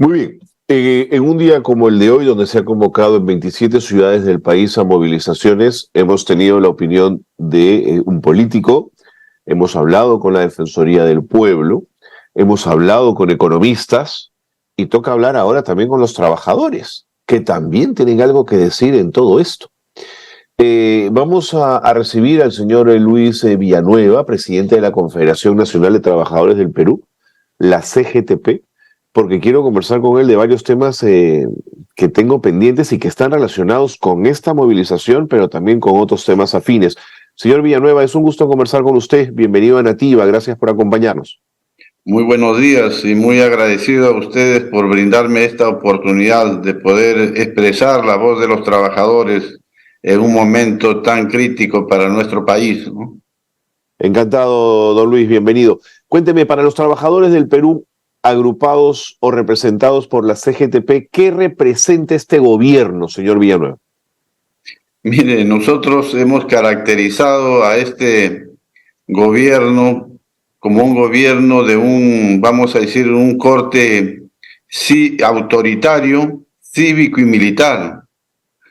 Muy bien. En un día como el de hoy, donde se ha convocado en 27 ciudades del país a movilizaciones, hemos tenido la opinión de un político, hemos hablado con la Defensoría del Pueblo, hemos hablado con economistas y toca hablar ahora también con los trabajadores, que también tienen algo que decir en todo esto. Vamos a recibir al señor Luis Villanueva, presidente de la Confederación Nacional de Trabajadores del Perú, la CGTP, porque quiero conversar con él de varios temas que tengo pendientes y que están relacionados con esta movilización, pero también con otros temas afines. Señor Villanueva, es un gusto conversar con usted. Bienvenido a Nativa, gracias por acompañarnos. Muy buenos días y muy agradecido a ustedes por brindarme esta oportunidad de poder expresar la voz de los trabajadores en un momento tan crítico para nuestro país, ¿no? Encantado, don Luis, bienvenido. Cuénteme, para los trabajadores del Perú, agrupados o representados por la CGTP, ¿qué representa este gobierno, señor Villanueva? Mire, nosotros hemos caracterizado a este gobierno como un gobierno de vamos a decir, un corte sí, autoritario, cívico y militar.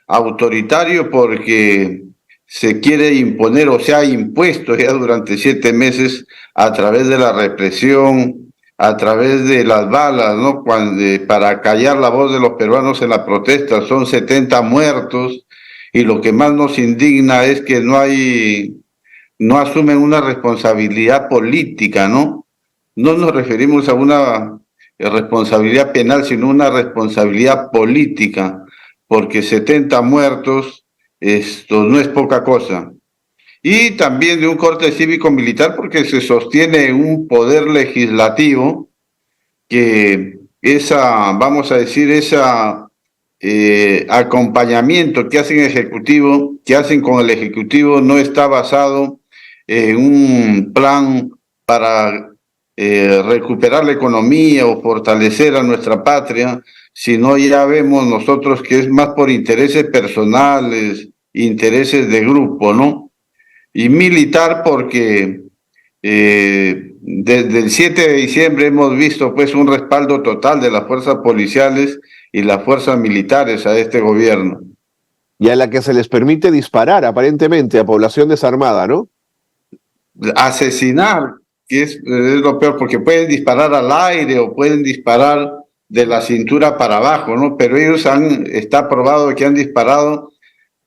Autoritario porque se quiere imponer o se ha impuesto ya durante 7 meses a través de la represión, a través de las balas, ¿no? Para callar la voz de los peruanos en la protesta, son 70 muertos y lo que más nos indigna es que no asumen una responsabilidad política, ¿no? No nos referimos a una responsabilidad penal, sino una responsabilidad política, porque 70 muertos, esto no es poca cosa. Y también de un corte cívico-militar, porque se sostiene un poder legislativo que vamos a decir, acompañamiento que hacen con el Ejecutivo no está basado en un plan para recuperar la economía o fortalecer a nuestra patria, sino ya vemos nosotros que es más por intereses personales, intereses de grupo, ¿no? Y militar porque desde el 7 de diciembre hemos visto pues un respaldo total de las fuerzas policiales y las fuerzas militares a este gobierno. Y a la que se les permite disparar, aparentemente, a población desarmada, ¿no? Asesinar, que es lo peor, porque pueden disparar al aire o pueden disparar de la cintura para abajo, ¿no? Pero está probado que han disparado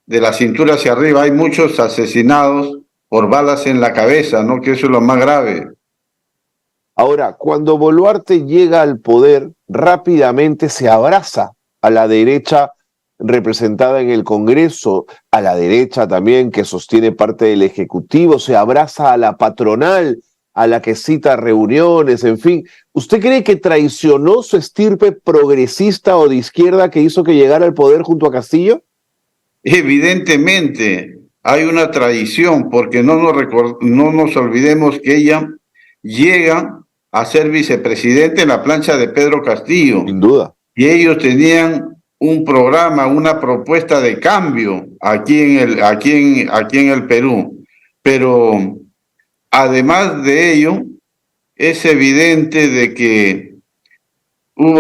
de la cintura hacia arriba. Hay muchos asesinados por balas en la cabeza, ¿no? Que eso es lo más grave. Ahora, cuando Boluarte llega al poder, rápidamente se abraza a la derecha representada en el Congreso, a la derecha también que sostiene parte del Ejecutivo, se abraza a la patronal, a la que cita reuniones, en fin. ¿Usted cree que traicionó su estirpe progresista o de izquierda que hizo que llegara al poder junto a Castillo? Evidentemente hay una traición, porque no nos olvidemos que ella llega a ser vicepresidente en la plancha de Pedro Castillo. Sin duda. Y ellos tenían un programa, una propuesta de cambio aquí en el Perú. Pero además de ello, es evidente de que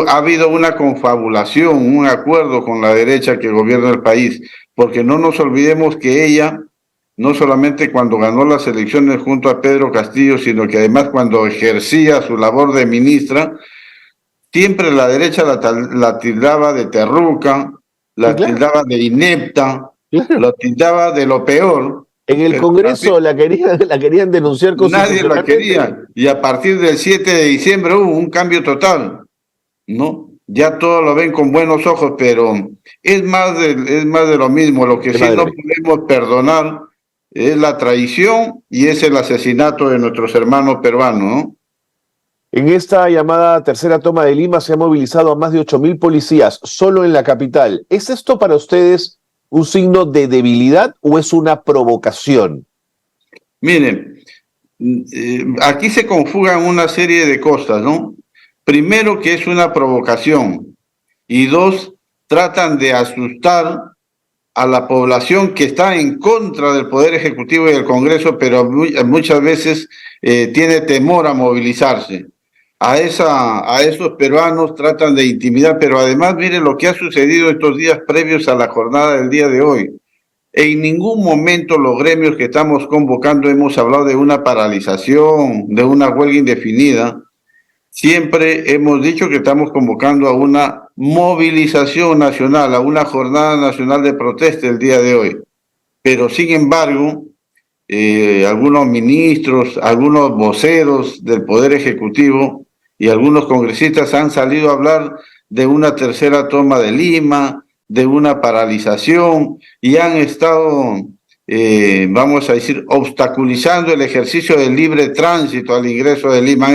ha habido una confabulación, un acuerdo con la derecha que gobierna el país, porque no nos olvidemos que ella, no solamente cuando ganó las elecciones junto a Pedro Castillo, sino que además cuando ejercía su labor de ministra, siempre la derecha la tildaba de terruca, la Claro, tildaba de inepta, claro. la tildaba de lo peor. En el Pero Congreso la querían denunciar nadie la constitucionalmente. quería. Y a partir del 7 de diciembre hubo un cambio total, ¿no? Ya todos lo ven con buenos ojos, pero es más de lo mismo. Lo que sí no podemos perdonar es la traición y es el asesinato de nuestros hermanos peruanos, ¿no? En esta llamada tercera toma de Lima se ha movilizado a más de 8.000 policías solo en la capital. ¿Es esto para ustedes un signo de debilidad o es una provocación? Miren, aquí se conjugan una serie de cosas, ¿no? Primero, que es una provocación, y dos, tratan de asustar a la población que está en contra del Poder Ejecutivo y del Congreso, pero muchas veces tiene temor a movilizarse. a esos peruanos, tratan de intimidar, pero además miren lo que ha sucedido estos días previos a la jornada del día de hoy. En ningún momento los gremios que estamos convocando hemos hablado de una paralización, de una huelga indefinida. Siempre hemos dicho que estamos convocando a una movilización nacional, a una jornada nacional de protesta el día de hoy. Pero sin embargo, algunos ministros, algunos voceros del Poder Ejecutivo y algunos congresistas han salido a hablar de una tercera toma de Lima, de una paralización, y han estado, vamos a decir, obstaculizando el ejercicio del libre tránsito al ingreso de Lima.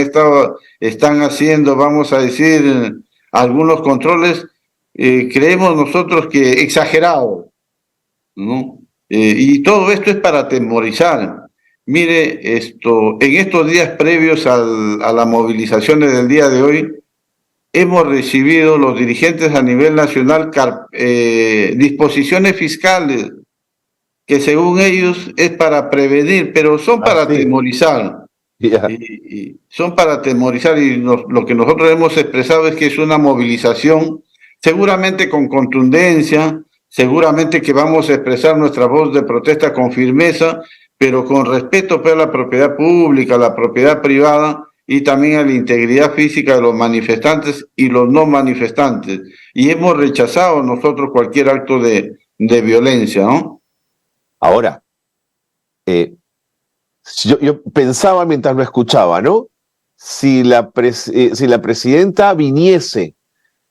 Están haciendo, vamos a decir, algunos controles, creemos nosotros que exagerados, ¿no? Y todo esto es para atemorizar. Mire, en estos días previos a las movilizaciones del día de hoy, hemos recibido los dirigentes a nivel nacional disposiciones fiscales que según ellos es para prevenir, pero son para atemorizar. Yeah. Son para atemorizar, y lo que nosotros hemos expresado es que es una movilización seguramente con contundencia, seguramente que vamos a expresar nuestra voz de protesta con firmeza, pero con respeto a la propiedad pública, a la propiedad privada y también a la integridad física de los manifestantes y los no manifestantes. Y hemos rechazado nosotros cualquier acto de violencia, ¿no? Ahora, yo pensaba mientras lo escuchaba, ¿no? Si la presidenta viniese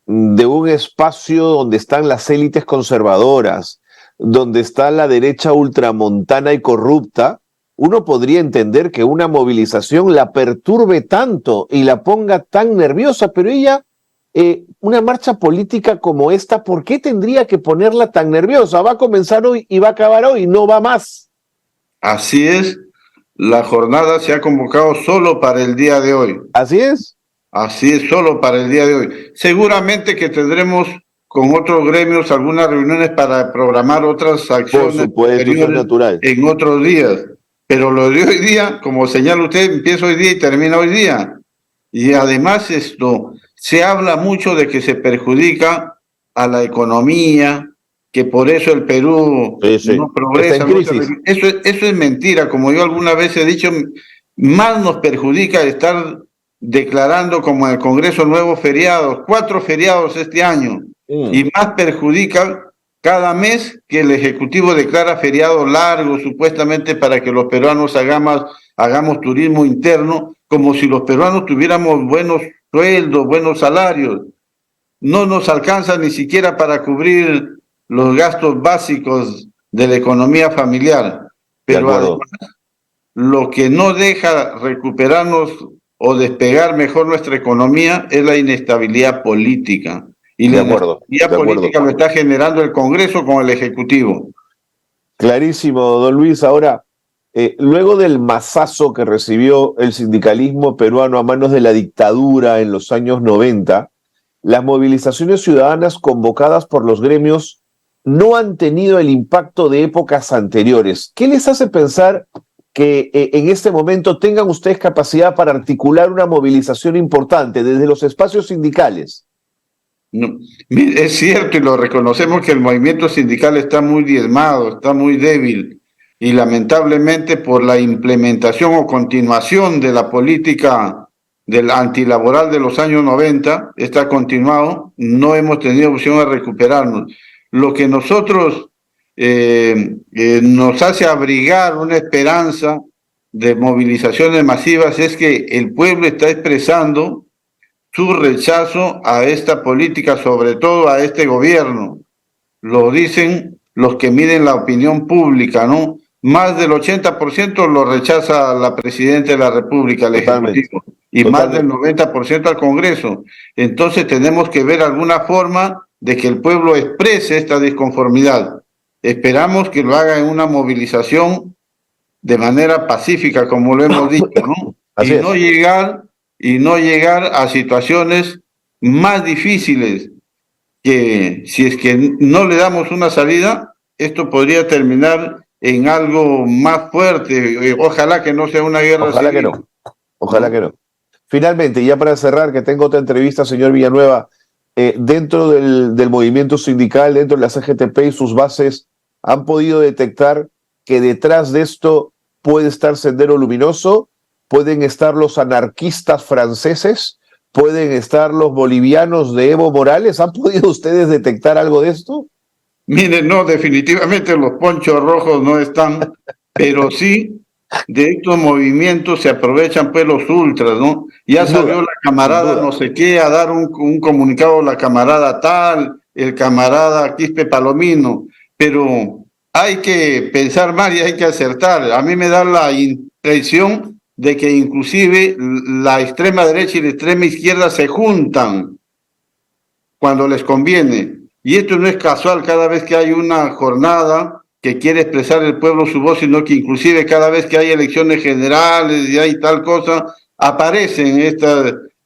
de un espacio donde están las élites conservadoras, donde está la derecha ultramontana y corrupta, uno podría entender que una movilización la perturbe tanto y la ponga tan nerviosa, pero ella, una marcha política como esta, ¿por qué tendría que ponerla tan nerviosa? Va a comenzar hoy y va a acabar hoy, no va más. Así es, la jornada se ha convocado solo para el día de hoy. Así es. Así es, solo para el día de hoy. Seguramente que tendremos con otros gremios algunas reuniones para programar otras acciones. Por supuesto, eso es natural. En otros días. Pero lo de hoy día, como señala usted, empieza hoy día y termina hoy día. Y además se habla mucho de que se perjudica a la economía, que por eso el Perú no progresa. Está en crisis. Eso es mentira. Como yo alguna vez he dicho, más nos perjudica estar declarando como en el Congreso nuevos feriados, 4 feriados este año, y más perjudica cada mes que el Ejecutivo declara feriados largos, supuestamente para que los peruanos hagamos turismo interno, como si los peruanos tuviéramos buenos sueldos, buenos salarios. No nos alcanza ni siquiera para cubrir los gastos básicos de la economía familiar. Pero además, lo que no deja recuperarnos o despegar mejor nuestra economía es la inestabilidad política. Y la inestabilidad política lo está generando el Congreso con el Ejecutivo. Clarísimo, don Luis. Ahora, luego del mazazo que recibió el sindicalismo peruano a manos de la dictadura en los años 90, las movilizaciones ciudadanas convocadas por los gremios no han tenido el impacto de épocas anteriores. ¿Qué les hace pensar que en este momento tengan ustedes capacidad para articular una movilización importante desde los espacios sindicales? No, es cierto, y lo reconocemos, que el movimiento sindical está muy diezmado, está muy débil, y lamentablemente por la implementación o continuación de la política del antilaboral de los años 90, está continuado, no hemos tenido opción de recuperarnos. Lo que nosotros nos hace abrigar una esperanza de movilizaciones masivas es que el pueblo está expresando su rechazo a esta política, sobre todo a este gobierno. Lo dicen los que miden la opinión pública, ¿no? Más del 80% lo rechaza la Presidenta de la República, el Ejecutivo, y más del 90% al Congreso. Entonces tenemos que ver alguna forma de que el pueblo exprese esta disconformidad. Esperamos que lo haga en una movilización de manera pacífica, como lo hemos dicho, ¿no? Y no llegar a situaciones más difíciles, que si es que no le damos una salida, esto podría terminar en algo más fuerte. Ojalá que no sea una guerra civil. Ojalá que no. Finalmente, ya para cerrar, que tengo otra entrevista, señor Villanueva, dentro del movimiento sindical, dentro de la CGTP y sus bases, ¿han podido detectar que detrás de esto puede estar Sendero Luminoso? ¿Pueden estar los anarquistas franceses? ¿Pueden estar los bolivianos de Evo Morales? ¿Han podido ustedes detectar algo de esto? Miren, no, definitivamente los ponchos rojos no están, pero sí de estos movimientos se aprovechan pues los ultras, ¿no? Ya Sin salió duda, la sin camarada duda. no sé qué a dar un comunicado, la camarada tal, el camarada Quispe Palomino, pero hay que pensar más y hay que acertar. A mí me da la impresión de que inclusive la extrema derecha y la extrema izquierda se juntan cuando les conviene. Y esto no es casual cada vez que hay una jornada que quiere expresar el pueblo su voz, sino que inclusive cada vez que hay elecciones generales y hay tal cosa, aparecen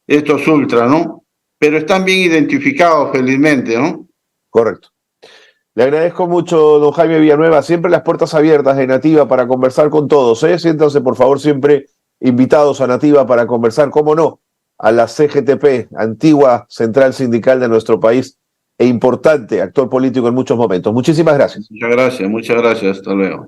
estos ultras, ¿no? Pero están bien identificados felizmente, ¿no? Correcto. Le agradezco mucho, don Jaime Villanueva. Siempre las puertas abiertas de Nativa para conversar con todos. Siéntanse, por favor, siempre invitados a Nativa para conversar, cómo no, a la CGTP, antigua central sindical de nuestro país e importante actor político en muchos momentos. Muchísimas gracias. Muchas gracias, hasta luego.